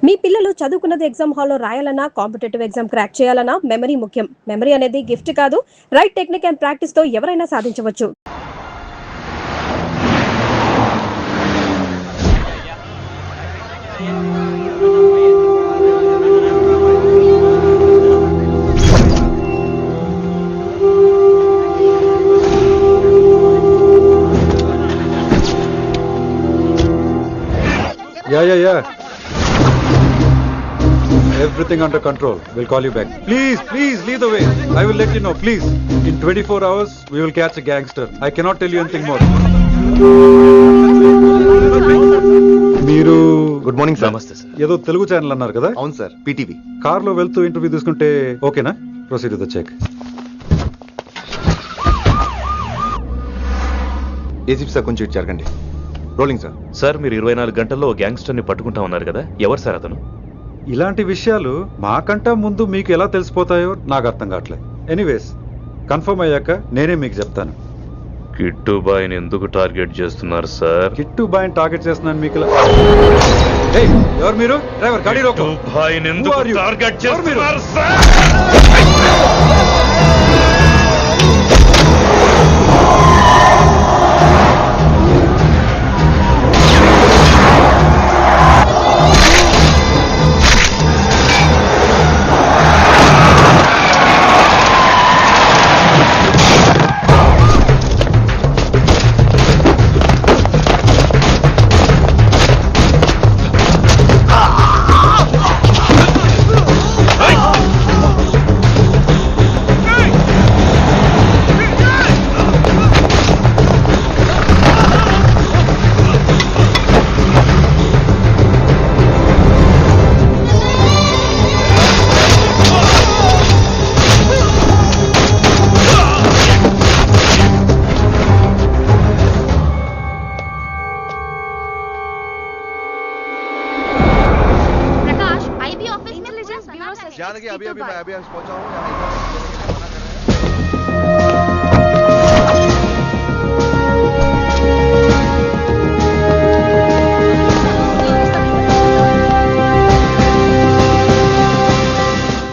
మీ పిల్లలు చదువుకున్నది ఎగ్జామ్ హాల్లో రాయాలన్నా, కాంపిటేటివ్ ఎగ్జామ్ క్రాక్ చేయాలన్నా మెమరీ ముఖ్యం. మెమరీ అనేది గిఫ్ట్ కాదు, రైట్ టెక్నిక్ అండ్ ప్రాక్టీస్ తో ఎవరైనా సాధించవచ్చు. Yeah. Everything under control. We'll call you back. Please, lead the way. I will let you know, please. In 24 hours, we will catch a gangster. I cannot tell you anything more. మీరు good morning sir. నమస్తే sir. ఏదో Telugu channel అన్నారు కదా? అవును sir, PTV. కార్లో వెళ్తూ interview తీసుకుంటే ఓకేనా? Proceed with the check. ACP sir కొంచెం ఇటు జరగండి. Rolling sir. సార్, మీరు 24 గంటల్లో గ్యాంగ్స్టర్ని పట్టుకుంటా ఉన్నారు కదా, ఎవరు సార్ అతను? ఇలాంటి విషయాలు మాకంటా ముందు మీకు ఎలా తెలిసిపోతాయో నాకు అర్థం కావట్లేదు. ఎనీవేస్, కన్ఫర్మ్ అయ్యాక నేనే మీకు చెప్తాను. కిట్టుబాయిని ఎందుకు టార్గెట్ చేస్తున్నారు సార్? కిట్టుబాయిని టార్గెట్ చేస్తున్నాను మీకు. ఎవరు మీరు? డ్రైవర్, గాడి రోకో. కిట్టుబాయిని ఎందుకు టార్గెట్ చేస్తున్నారు సార్? जानकी अभी मैं पहुंचा हूं.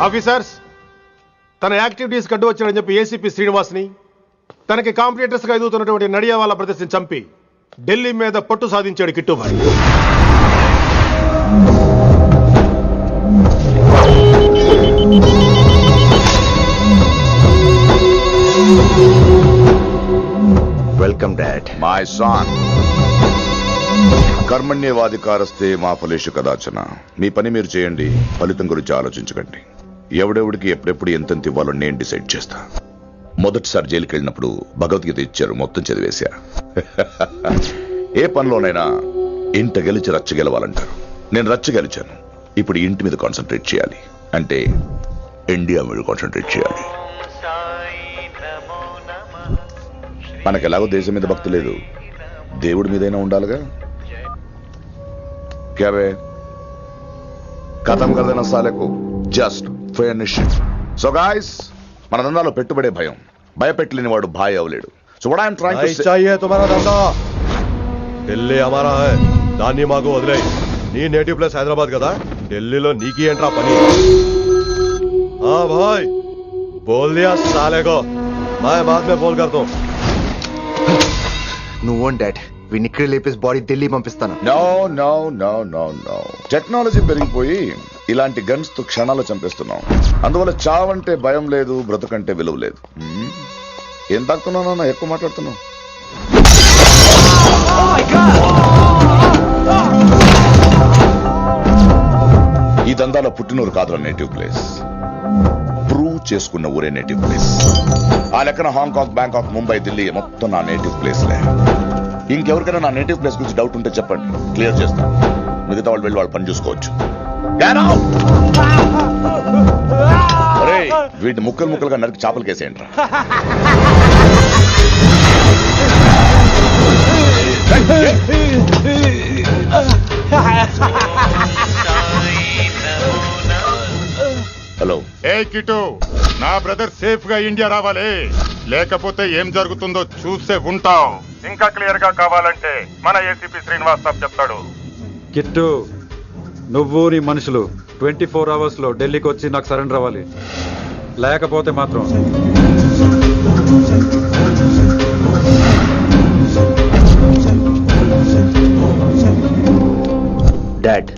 ఆఫీసర్స్, తన యాక్టివిటీస్ కడ్డు వచ్చాడని చెప్పి ఏసీపీ శ్రీనివాస్ని, తనకి కాంపిటేటర్స్ గా ఎదుగుతున్నటువంటి నడియావాల బ్రదర్స్ ని చంపి ఢిల్లీ మీద పట్టు సాధించాడు Kittubhai. Welcome dad. My son, కర్మణ్యవాధికారస్తే మా ఫలేషు కదాచన. మీ పని మీరు చేయండి, ఫలితం గురించి ఆలోచించకండి. ఎవడెవడికి ఎప్పుడెప్పుడు ఎంతెంత ఇవ్వాలో నేను డిసైడ్ చేస్తా. మొదటిసారి జైలుకి వెళ్ళినప్పుడు భగవద్గీత ఇచ్చారు, మొత్తం చదివేశా. ఏ పనిలోనైనా ఇంట గెలిచి రచ్చ గెలవాలంటారు. నేను రచ్చ గెలిచాను. ఇప్పుడు ఇంటి మీద కాన్సన్ట్రేట్ చేయాలి, అంటే ఇండియా మీద కాన్సన్ట్రేట్ చేయాలి. మనకు ఎలాగో దేశం మీద భక్తి లేదు, దేవుడి మీదైనా ఉండాలిగా. క్యాబే కథం కదన సాలకు జస్ట్ ఫినిష్. సో గాయ్స్, మన దందాలో పెట్టుబడే భయం. భయపెట్టలేని వాడు భాయ్ అవలేడు. So what I am trying to say, चाहिए तुम्हारा धंधा. ఢిల్లీ हमारा है. దాన్ని మాకు వదిలేయ్. నీ నేటివ్ ప్లేస్ హైదరాబాద్ కదా, ఢిల్లీలో నీకి ఏంట్రా పని? हाँ भाई, बोल दिया साले को. मैं बाद में फोन करता हूँ. నువ్వు డాడ్, వీడిని ఇక్కడ లేపేసి బాడీ ఢిల్లీ పంపిస్తాను. No no no no no. Technology పెరిగిపోయి ఇలాంటి గన్స్ తో క్షణాలు చంపేస్తున్నాం. అందువల్ల చావంటే భయం లేదు, బ్రతుకంటే విలువ లేదు. ఏం తాకుతున్నావు? ఎక్కువ మాట్లాడుతున్నావు. ఈ దందాలో పుట్టినూరు కాదురా నేటివ్ ప్లేస్, ప్రూవ్ చేసుకున్న ఊరే నేటివ్ ప్లేస్. ఆ లెక్కన హాంకాంగ్, బ్యాంకాక్, ముంబై, ఢిల్లీ మొత్తం నా నేటివ్ ప్లేస్లే. ఇంకెవరికైనా నా నేటివ్ ప్లేస్ గురించి డౌట్ ఉంటే చెప్పండి, క్లియర్ చేస్తాను. మిగతా వాళ్ళు వెళ్ళి వాళ్ళు పని చూసుకోవచ్చు. వీటిని ముక్కలు ముక్కలుగా నరికి చేపలు కేసేయండి రా. హలో. ఏ కిటు, నా బ్రదర్ సేఫ్ గా ఇండియా రావాలి, లేకపోతే ఏం జరుగుతుందో చూసే ఉంటాం. ఇంకా క్లియర్ గా కావాలంటే మన ఏసీపీ శ్రీనివాస్ సాబ్ చెప్తాడు. కిట్టు, నువ్వు నీ మనుషులు 24 hours లో ఢిల్లీకి వచ్చి నాకు సరెండర్ అవ్వాలి. లేకపోతే మాత్రం డాడ్,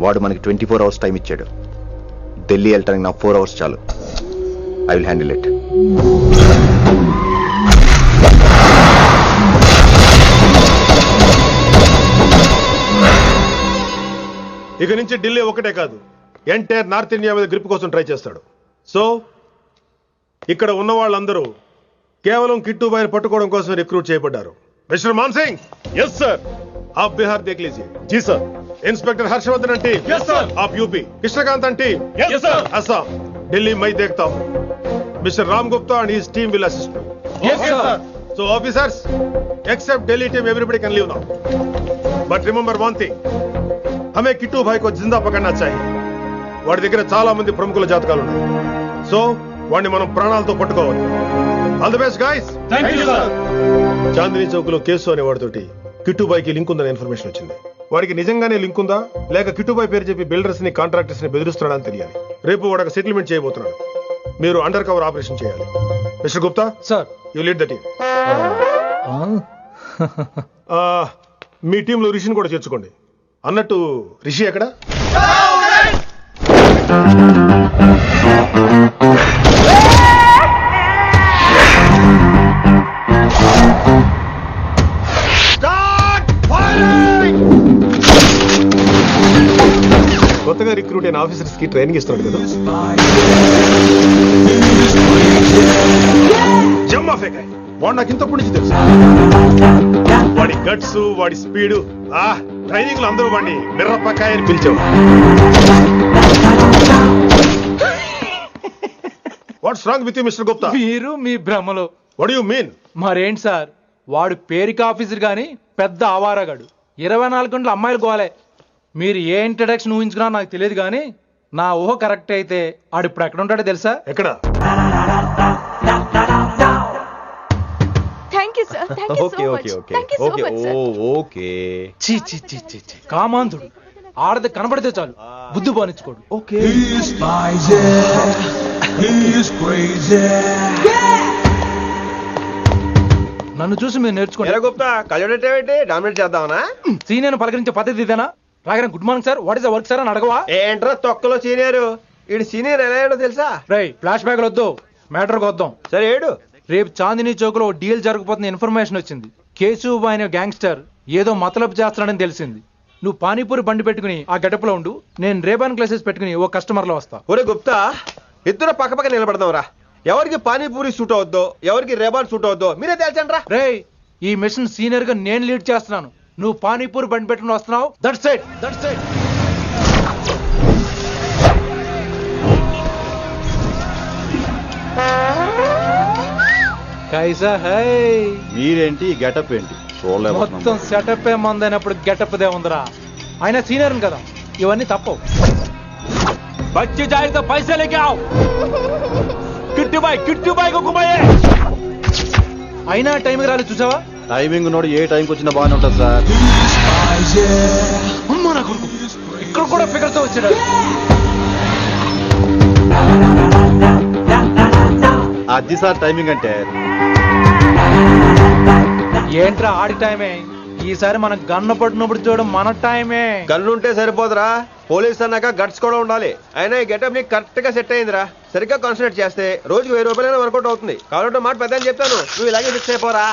వాడు మనకి 24 hours టైం ఇచ్చాడు. ఢిల్లీ వెళ్ళటానికి నాకు 4 hours చాలు. I will handle it. ఇక నుంచి ఢిల్లీ ఒకటే కాదు, ఎంటైర్ నార్త్ ఇండియా మీద గ్రిప్ కోసం ట్రై చేస్తాడు. సో ఇక్కడ ఉన్న వాళ్ళందరూ కేవలం కిట్టుబాయిని పట్టుకోవడం కోసం రిక్రూట్ చేయబడ్డారు. Mister Man Singh, yes sir. आप बिहार देख लीजिए. जी sir. Inspector Harshvardhan team, yes sir. आप UP. Krishnakant team, yes sir. Assam. Delhi मैं देखता हूँ. Mister Ram Gupta and his team will assist me. Yes sir. So officers, except Delhi team, everybody can leave now. But remember one thing, हमें किट्टू भाई को जिंदा पकड़ना चाहिए. వాడి దగ్గర చాలా మంది ప్రముఖుల జాతకాలు ఉన్నాయి. సో వాడిని మనం ప్రాణాలతో పట్టుకోవాలి. All the best guys. Thank you sir. Chandni Chowk లో కేసు అనే వాడితోటి కిట్టుబాయికి లింక్ ఉందనే ఇన్ఫర్మేషన్ వచ్చింది. వాడికి నిజంగానే లింక్ ఉందా లేక కిట్టుబాయి పేరు చెప్పి బిల్డర్స్ ని కాంట్రాక్టర్స్ ని బెదిరిస్తున్నాడని తెలియాలి. రేపు వాడు ఒక సెటిల్మెంట్ చేయబోతున్నాడు. మీరు అండర్ కవర్ ఆపరేషన్ చేయాలి. Mister Gupta sir, you lead the team. మీ టీంలో రిషిని కూడా చేర్చుకోండి. అన్నట్టు రిషి ఎక్కడ? కొత్తగా రిక్రూట్ అయిన ఆఫీసర్స్ కి ట్రైనింగ్ ఇస్తున్నాడు కదా. జమ్మా ఫేకాయ్. వాడు నాకు ఇంతప్పటి నుంచి తెలుసు. వాడి గట్స్, వాడి స్పీడు, ట్రైనింగ్ లో అందరూ వాడిని మిర్రపకాయ అని పిలిచావు. What's wrong with you mister Gupta? మీరు మీ భ్రమలో. What you mean? మరేంటి సార్, వాడు పేరుకి ఆఫీసర్ గాని పెద్ద ఆవారగాడు. 24 గంటలు అమ్మాయిలు గోలే. మీరు ఏ ఇంట్రడక్షన్ ఊహించుకున్నా నాకు తెలియదు కానీ నా ఊహ కరెక్ట్ అయితే ఆడు ఇప్పుడు ఎక్కడ ఉంటాడో తెలుసా? ఎక్కడ? చీ చీ చీ చీ చీ. కామాంధుడు. ఆడది కనబడితే చాలు బుద్ధి బానించుకోడు. నన్ను చూసి మీరు నేర్చుకోండి. డామినేట్ చేద్దామనా? సీనియర్ పలకరించే పద్ధతి ఇదేనా? రాగానే good morning sir, what is the work sir అని అడగవా? ఏంట్రా తొక్కలో సీనియర్? ఈడు సీనియర్ ఎలా ఏడో తెలుసా? రై ఫ్లాష్ బ్యాక్ వద్దు, మ్యాటర్కి వద్దాం. సరే ఏడు. రేపు చాందినీ చౌక్ లో డీల్ జరగబోతున్న ఇన్ఫర్మేషన్ వచ్చింది. కేశూబాయ్ అనే గ్యాంగ్స్టర్ ఏదో మతలబు చేస్తున్నాడని తెలిసింది. నువ్వు పానీపూరి బండి పెట్టుకుని ఆ గడప లో ఉండు, నేను రేబాన్ క్లాసెస్ పెట్టుకుని ఓ కస్టమర్ లో వస్తా. ఒరే గుప్తా, ఇద్దరు పక్క పక్క నిలబడదాం రా. ఎవరికి పానీపూరి సూట్ అవుద్దో, ఎవరికి రేబాన్ సూట్ అవుద్దో మీరే తేల్చండి రా. రే, ఈ మిషన్ సీనియర్ గా నేను లీడ్ చేస్తున్నాను. నువ్వు పానీపూరి బండి పెట్టుకుని వస్తున్నావు. That's it, that's it. కైసా హై? మీరేంటి గెటప్ ఏంటి? మొత్తం సెటప్ ఏ మందైనప్పుడు గెటప్ దే ఉందిరా. ఆయన సీనియర్ కదా, ఇవన్నీ తప్పవు. బచ్చి జాయితో పైసా లేకే ఆవ్. కిట్టుబాయ్ को घुमाए. అయినా టైంకి రాలేదు చూసావా? టైమింగ్ నోడు ఏ టైంకి వచ్చినా బాగానే ఉంటుంది సార్. అమ్మా నా కొడుకు, ఇక్కడ కూడా ఫిగర్ తో వచ్చాడు. అది సార్ టైమింగ్ అంటే. ఏంట్రా ఆడి టైమే? ఈసారి మనం గన్ను పట్టినప్పుడు చూడడం మన టైమే. గన్నుంటే సరిపోదురా, పోలీస్ అన్నాక గట్స్ కూడా ఉండాలి. అయినా ఈ గెటప్ నీకు కరెక్ట్ గా సెట్ అయిందిరా. సరిగ్గా కాన్సన్ట్రేట్ చేస్తే రోజుకి 1000 రూపాయలైనా వర్కౌట్ అవుతుంది. కాబట్టి మాట పెద్ద అని చెప్తాను, నువ్వు ఇలాగే ఫిక్స్ అయిపోరా.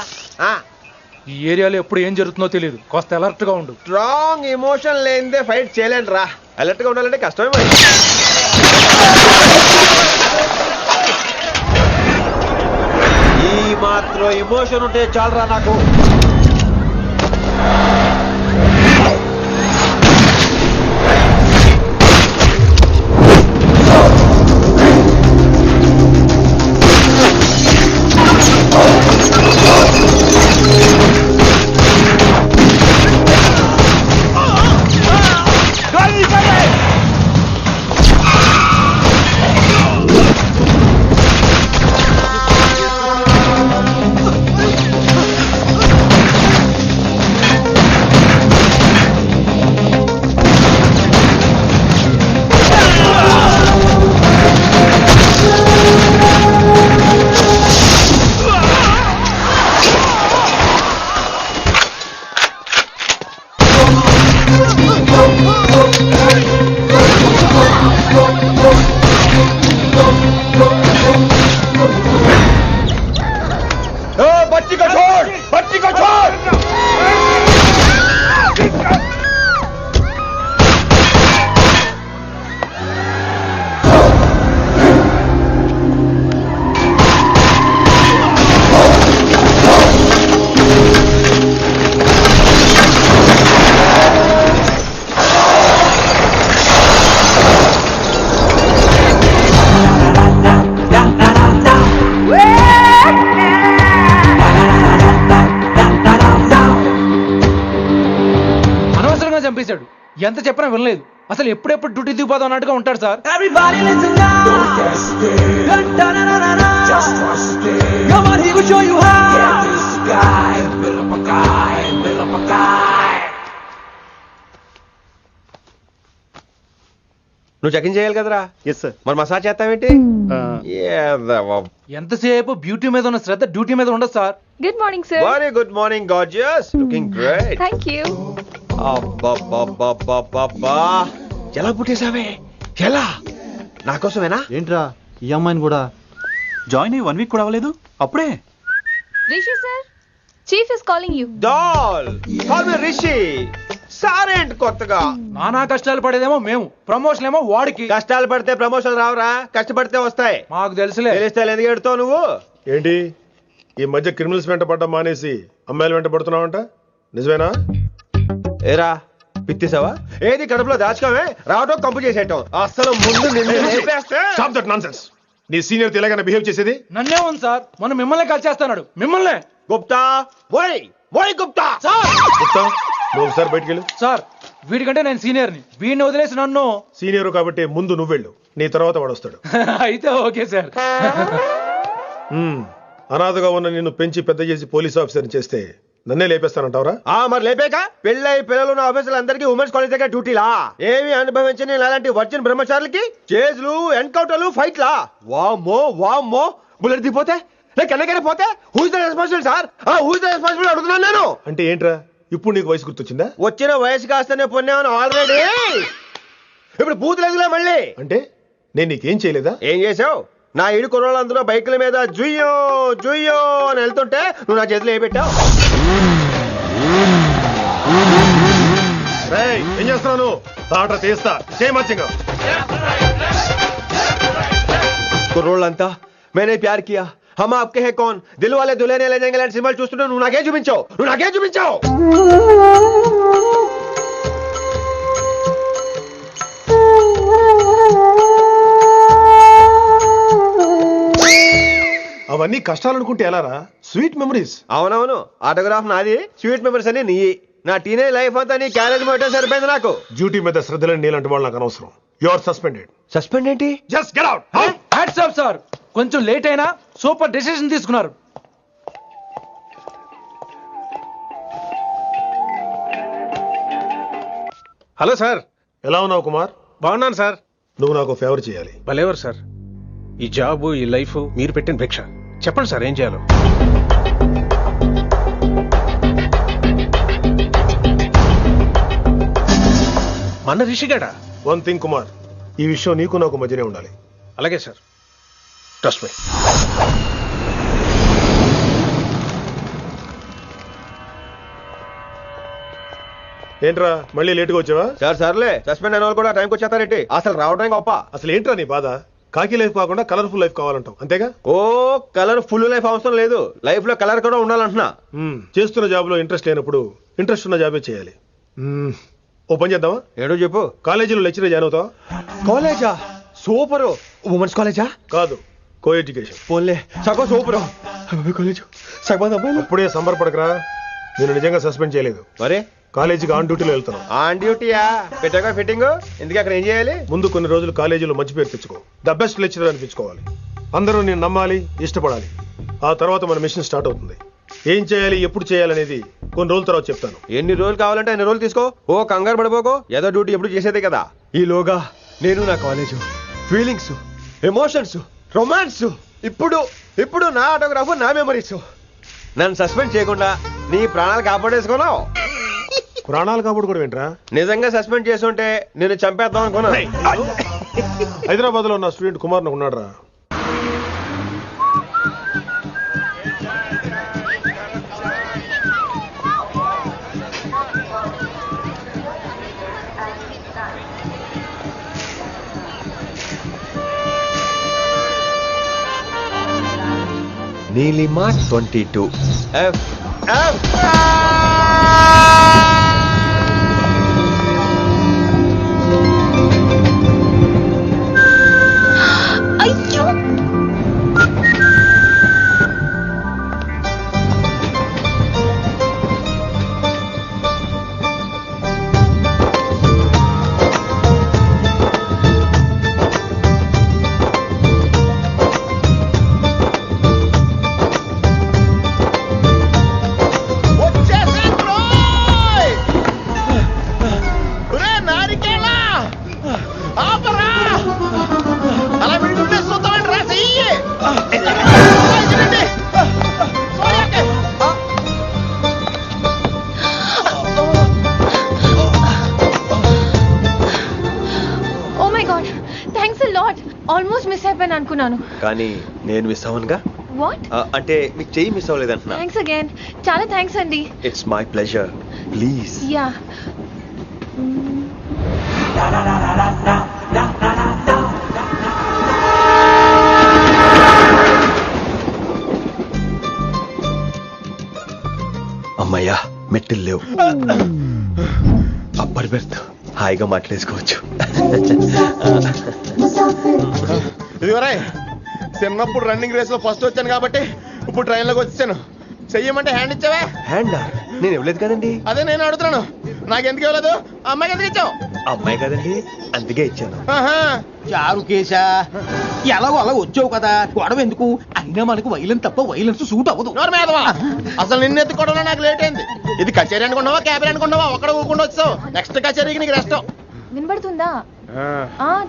ఈ ఏరియాలో ఎప్పుడు ఏం జరుగుతుందో తెలియదు, కాస్త అలర్ట్ గా ఉండు. స్ట్రాంగ్ ఎమోషన్ లేనిదే ఫైట్ చేయలేండి రా. అలర్ట్ గా ఉండాలంటే కష్టమే మరి. ఈ మాత్రం ఎమోషన్ ఉంటే చాలరా నాకు. ఎంత చెప్పినా వినలేదు. అసలు ఎప్పుడెప్పుడు డ్యూటీ దిగిపోదాం అన్నట్టుగా ఉంటాడు సార్. నువ్వు చెక్ ఇన్ చేయాలి కదరా? Yes sir. మరి మసాజ్ చేస్తావేంటి? ఎంతసేపు బ్యూటీ మీద ఉన్న శ్రద్ధ డ్యూటీ మీద ఉండదు sir. Good morning sir. Very good morning gorgeous, looking great. Thank you. అబ్బబ్బబ్బబ్బబ్బా, ఎలా పుట్టేశావే? ఎలా? నా కోసమేనా? ఏంట్రా ఈ అమ్మాయిని కూడా జాయిన్ అయ్యి 1 వీక్ కూడా అవ్వలేదు అప్పుడే? Rishi sir, chief is calling you. Doll call me Rishi. సారేంటి కొత్తగా? నానా కష్టాలు పడేదేమో మేము, ప్రమోషన్ ఏమో వాడికి. కష్టాలు పడితే ప్రమోషన్ రావురా, కష్టపడితే వస్తాయి. మాకు తెలుసులే. తెలిస్తే ఎందుకు ఎడుతావు నువ్వు? ఏంటి ఈ మధ్య క్రిమినల్స్ వెంట పడ్డం మానేసి అమ్మాయిలు వెంట పడుతున్నావంట, నిజమేనా? ఏరా పిత్తిసావా? ఏది కడుపులో దాచుకోవే, రావటం కంపు చేసేయటం. అసలు ముందు నిన్ను లేపేస్తే. Stop that nonsense. నీ సీనియర్ ఎలాగైనా బిహేవ్ చేసేది? నన్నే ఉంది సార్, మొన్న మిమ్మల్ని కాల్ చేస్తున్నాడు. మిమ్మల్నే. గుప్తా ఓయ్ ఓయ్ గుప్తా. సార్ గుప్తా, నువ్వు ఒకసారి బయటికి వెళ్ళు. సార్ వీడికంటే నేను సీనియర్ని, వీడిని వదిలేసి నన్ను. సీనియర్ కాబట్టి ముందు నువ్వు వెళ్ళు, నీ తర్వాత వాడు వస్తాడు. అయితే ఓకే సార్. అనాథగా ఉన్న నిన్ను పెంచి పెద్ద చేసి పోలీస్ ఆఫీసర్ని చేస్తే నన్నే లేపేస్తానంటావరా? మరి లేపాక పెళ్ళై పిల్లలు ఉన్న ఆఫీసులు అందరికీ ఉమెన్స్ కాలేజ్ దగ్గర డ్యూటీలా? ఏమి అనుభవించని అలాంటి వర్జిన్ బ్రహ్మచారులకి చేజ్లు, ఎన్కౌంటర్లు, ఫైట్లా? వామ్మో వామ్మో, బుల్లెట్ దిగిపోతే లేక ఎన్నకైనా పోతే who is the responsible sir? Who is the responsible అడుగుతున్నాను నేను. అంటే ఏంట్రా ఇప్పుడు నీకు వయసు గుర్తొచ్చిందా? వచ్చిన వయసు కాస్తనే పొన్నాను ఆల్రెడీ. ఇప్పుడు బూతులేదులే మళ్ళీ. అంటే నేను నీకేం చేయలేదా? ఏం చేసావు? నా ఇడు కుర్రోళ్ళందరూ బైకుల మీద జుయ్యో జుయ్యో అని వెళ్తుంటే నువ్వు నా చేతిలో ఏ పెట్టావు? ఏం చేస్తున్నాను? తాట తీస్తా చేయమచ్చంగా. కుర్రోళ్ళంతా मैंने प्यार किया, हम आपके हैं कौन, दिल वाले दुल्हने ले जाएंगे सिंबल చూస్తుంటే నువ్వు నాకే చూపించావు, నువ్వు నాకే చూపించావు. అవన్నీ కష్టాలు అనుకుంటే ఎలారా? Sweet memories. అవునవును, ఆటోగ్రాఫ్ నాది, స్వీట్ మెమరీస్ అని నీ. నా టీనేజ్ లైఫ్ అంతా నీ క్యారేజ్ మొత్తం సరిపోయింది నాకు. డ్యూటీ మీద శ్రద్ధలేని నీలాంటి వాళ్ళు నాకు అనవసరం. You are suspended. సస్పెండ్ ఏంటి? Just get out. Hats off sir, కొంచెం లేట్ అయినా సూపర్ డెసిషన్ తీసుకున్నారు. హలో సార్, ఎలా ఉన్నావు కుమార్? బాగున్నాను సార్. నువ్వు నాకు ఫేవర్ చేయాలి. భలేవారు సార్, ఈ జాబ్ ఈ లైఫ్ మీరు పెట్టిన భిక్ష. చెప్పండి సార్ ఏం చేయాలో. మన రిషిగాడా? వన్ థింగ్ కుమార్, ఈ విషయం నీకు నాకు మధ్యనే ఉండాలి. అలాగే సార్, ట్రస్ట్ మీ. ఏంట్రా మళ్ళీ లేటుగా వచ్చావా? సార్ సర్లే, సస్పెండ్ అయిన వాళ్ళు కూడా టైంకి వచ్చేస్తారేంటి? అసలు రావడం గొప్ప. అసలు ఏంట్రా నీ బాధ? కాకి లైఫ్ కాకుండా కలర్ఫుల్ లైఫ్ కావాలంటావు, అంతేగా? ఓ కలర్ ఫుల్ లైఫ్ అవసరం లేదు, లైఫ్ లో కలర్ కూడా ఉండాలంటున్నా. చేస్తున్న జాబ్ లో ఇంట్రెస్ట్ లేనప్పుడు ఇంట్రెస్ట్ ఉన్న జాబే చేయాలి. ఓ పని చేద్దామా? ఏడో చెప్పు. కాలేజీలో లెక్చరర్ జాయిన్ అవుతావా? కాలేజా? సూపర్. ఉమెన్స్ కాలేజా? కాదు, కో ఎడ్యుకేషన్. పోన్లే, సగం సూపర్ కాలేజ్, సగం అమ్మాయిలు. అప్పుడే సంబరపడకరా, నేను నిజంగా సస్పెండ్ చేయలేదు. మరి కాలేజీకి ఆన్ డ్యూటీలో వెళ్తాను. ఆన్ డ్యూటీయా? పెట్టగా ఫిట్టింగ్ ఎందుకు? అక్కడ ఏం చేయాలి? ముందు కొన్ని రోజులు కాలేజీలో మంచి పేరు తెచ్చుకో, ద బెస్ట్ లెక్చరర్ అనిపించుకోవాలి. అందరూ నేను నమ్మాలి, ఇష్టపడాలి. ఆ తర్వాత మన మిషన్ స్టార్ట్ అవుతుంది. ఏం చేయాలి, ఎప్పుడు చేయాలనేది కొన్ని రోజుల తర్వాత చెప్తాను. ఎన్ని రోజులు కావాలంటే అన్ని రోజులు తీసుకో. ఓ కంగారు పడిపోకో, ఏదో డ్యూటీ ఎప్పుడు చేసేదే కదా. ఈలోగా నేను నా కాలేజు ఫీలింగ్స్, ఎమోషన్స్, రొమాన్స్, ఇప్పుడు నా ఆటోగ్రాఫ్, నా మెమరీస్. నన్ను సస్పెండ్ చేయకుండా నీ ప్రాణాలు కాపాడేసుకున్నావు. ప్రాణాలు కాపాడు కూడా ఏంట్రా? నిజంగా సస్పెండ్ చేసుంటే నేను చంపేద్దాం అనుకున్నా. హైదరాబాద్ లో ఉన్న స్టూడెంట్ కుమార్ నాకు ఉన్నాడు రా. నీలిమా 22 F. అయ్యో, లాట్. ఆల్మోస్ట్ మిస్ అయిపోయాను అనుకున్నాను. కానీ నేను మిస్ అవ్వనుగా. వాట్? అంటే మీకు చెయ్యి మిస్ అవ్వలేదంటున్నా. Thanks again. చాలా థ్యాంక్స్ అండి. It's my pleasure. Please. Yeah. అమ్మయ్యా మెట్టులు లేవు. అప్పర్ బెర్త్ హాయిగా మాట్లాడేసుకోవచ్చు. ఇదిగోరా చిన్నప్పుడు రన్నింగ్ రేస్ లో ఫస్ట్ వచ్చాను కాబట్టి ఇప్పుడు ట్రైన్ లోకి వచ్చాను. చెయ్యమంటే హ్యాండ్ ఇచ్చావా? హ్యాండా? నేను ఇవ్వలేదు కదండి. అదే నేను అడుగుతున్నాను. నాకెందుకు ఇవ్వలేదు? అమ్మాయికి ఎందుకు ఇచ్చావు? అమ్మాయి కదండి అందుకే ఇచ్చాను. చారు కేశా ఎలాగో అలా వచ్చావు కదా, గొడవ ఎందుకు? అయినా మనకు వైలెన్స్ తప్ప వైలెన్స్ సూట్ అవ్వదు. అసలు నిన్ను ఎత్తుకోవడంలో నాకు లేట్ అయింది. ఇది కచేరీ అనుకున్నావా క్యాబిన్ అనుకున్నావా? ఒక్కడ ఊకుండా వచ్చావు. నెక్స్ట్ కచేరీకి నీకు రెస్ట్. వినబడుతుందా?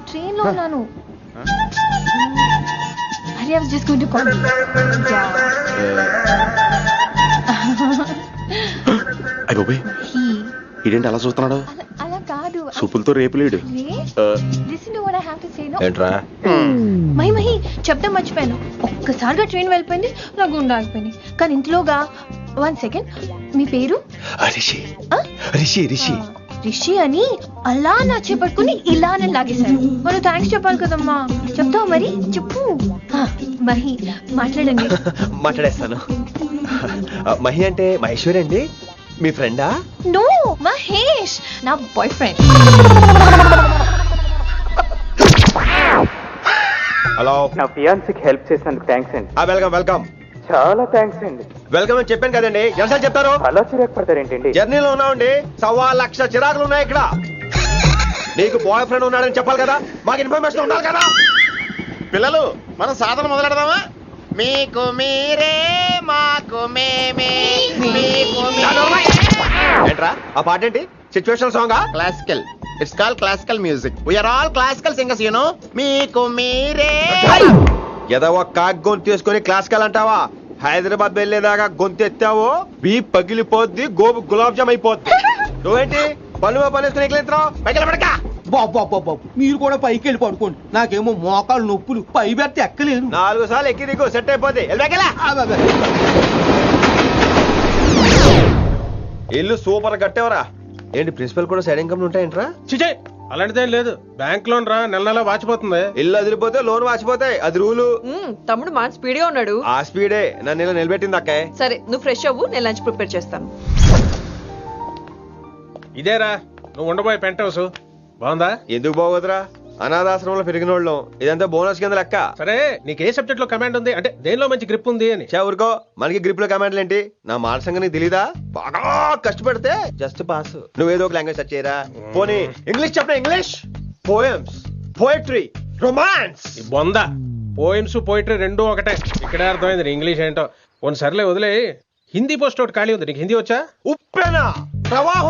ట్రైన్ లో ఉన్నాను. Hari I was just going to call అయ్యో ఇదేంటి అలా చూస్తున్నాడు? అలా కాదు. సూపులతో రేపులేడు. Listen to what I have to say no. ఏంట్రా? మహి చెప్తా మర్చిపోయాను. ఒక్కసారిగా ట్రైన్ వెళ్ళిపోయింది, నా గుండె ఆగిపోయింది. కానీ ఇంట్లోగా 1 సెకండ్. మీ పేరు? రిషి. రిషి రిషి రిషి అని అలా నా చేపట్టుకుని ఇలా నన్ను లాగేశారు. మనం థ్యాంక్స్ చెప్పాలి కదమ్మా. చెప్తావు మరి? చెప్పు. మహి మాట్లాడండి. మాట్లాడేస్తాను. మహి అంటే మహేశ్వరి అండి. మీ ఫ్రెండా? నో, మహేష్ నా బాయ్ ఫ్రెండ్. హలో. నా ఫియాన్సీకి హెల్ప్ చేసినందుకు థ్యాంక్స్ అండి. Welcome welcome. చాలా థ్యాంక్స్ అండి. వెల్కమ్ అని చెప్పాను కదండి. ఎంత చెప్తారు? అలా చిరాకు పడతారేంటండి? జర్నీలో ఉన్నామండి. 1,00,000 చిరాకులు ఉన్నాయి ఇక్కడ. నీకు బాయ్ ఫ్రెండ్ ఉన్నాడని చెప్పాలి కదా, మాకు ఇన్ఫర్మేషన్ ఉండాలి కదా. పిల్లలు మనం సాధన మొదలెడదామా? మీకు మీరే మాకు మేమే. ఏంట్రా ఆ పాట ఏంటి? సిచ్యువేషన్ సాంగా? Classical. It's call classical music. We are all classical singers you know. మీకు మీరే. ఏదో ఒక కాక్ గొంతు తీసుకొని క్లాసికల్ అంటావా? హైదరాబాద్ వెళ్ళేదాకా గొంతు ఎత్తావో బీ పగిలిపోద్ది, గోబు గులాబ్ జామ్ అయిపోద్ది. నువ్వేంటి పళ్ళు పని ఎక్కలేస్తున్నావు? పైకి పడక. బాబు మీరు కూడా పైకి వెళ్ళి పడుకోండి. నాకేమో మోకాలు నొప్పులు, పై బెర్త్ ఎక్కలేను. 4 సార్లు ఎక్కి దిగు సెట్ అయిపోద్ది. ఇల్లు సూపర్ కట్టేవరా. ఏంటి ప్రిన్సిపల్ కూడా సైడ్ ఇన్కమ్ ఉంటాయంట్రా? చిచే అలాంటిదేం లేదు. బ్యాంక్ లోన్ రా, నెల నెల వాచిపోతుంది. ఇల్లు అదిరిపోతే లోన్ వాచిపోతాయి, అది రూలు. తమ్ముడు మా స్పీడ్ గా ఉన్నాడు. ఆ స్పీడే నన్ను ఇలా నిలబెట్టింది అక్కే. సరే నువ్వు ఫ్రెష్ అవ్వు, నేను లంచ్ ప్రిపేర్ చేస్తాను. ఇదేరా నువ్వు ఉండబోయే పెంట్ హౌస్. బాగుందా? ఎందుకు బాగోదురా, అనాథాశ్రమంలో పెరిగిన వాళ్ళం. ఇదంతా బోనస్ కింద లెక్క. సరే నీకు ఏ సబ్జెక్ట్ లో కమాండ్ ఉంది, అంటే దేనిలో మంచి గ్రిప్ ఉంది అని. ఊరుకో, మనకి గ్రిప్ లో కమాండ్లు ఏంటి? నా మాట సంగతి నీకు తెలీదా? బాగా కష్టపడితే జస్ట్ పాస్. నువ్వేదో ఒక లాంగ్వేజ్ సెర్చ్ చేయరా. పోనీ ఇంగ్లీష్ చెప్పిన ఇంగ్లీష్. Poems, poetry, romance. బొంద పోయిమ్స్ పోయిటరీ రెండూ ఒకటే. ఇక్కడే అర్థమైంది ఇంగ్లీష్ ఏంటో. కొన్ని సర్లే వదిలే. హిందీ పోస్ట్ ఒకటి ఖాళీ ఉంది, నీకు హిందీ వచ్చా? ఉప్పెన ప్రవాహం